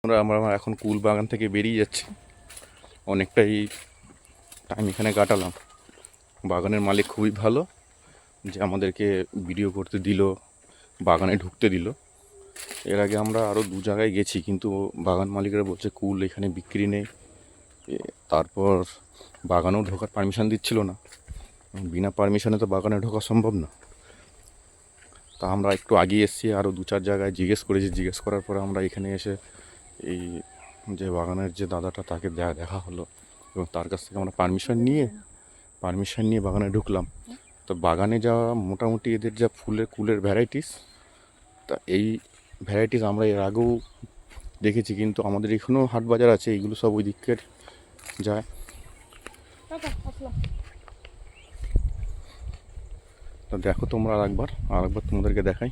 আমরা এখন কুল বাগান থেকে বেরিয়ে যাচ্ছি। অনেকটাই টাইম এখানে কাটালাম। বাগানের মালিক খুবই ভালো, যে আমাদেরকে ভিডিও করতে দিল, বাগানে ঢুকতে দিল। এর আগে আমরা আরও 2 জায়গায় গেছি, কিন্তু বাগান মালিকরা বলছে কুল এখানে বিক্রি নেই। তারপর বাগানেও ঢোকার পারমিশন দিচ্ছিল না। বিনা পারমিশনে তো বাগানে ঢোকা সম্ভব না। তা আমরা একটু আগিয়ে এসেছি, আরও 2-4 জায়গায় জিজ্ঞেস করেছি। জিজ্ঞেস করার পরে আমরা এখানে এসে এই যে বাগানের যে দাদাটা, তাকে দেখা হলো এবং তার কাছ থেকে আমরা পারমিশন নিয়ে বাগানে ঢুকলাম। তো বাগানে যা মোটামুটি এদের যা কুলের ভ্যারাইটিস, তা এই ভ্যারাইটিস আমরা এর আগেও দেখেছি, কিন্তু আমাদের এখানেও হাট বাজার আছে, এইগুলো সব ওই দিকের যায়। তো দেখো তোমরা আরেকবার তোমাদেরকে দেখাই।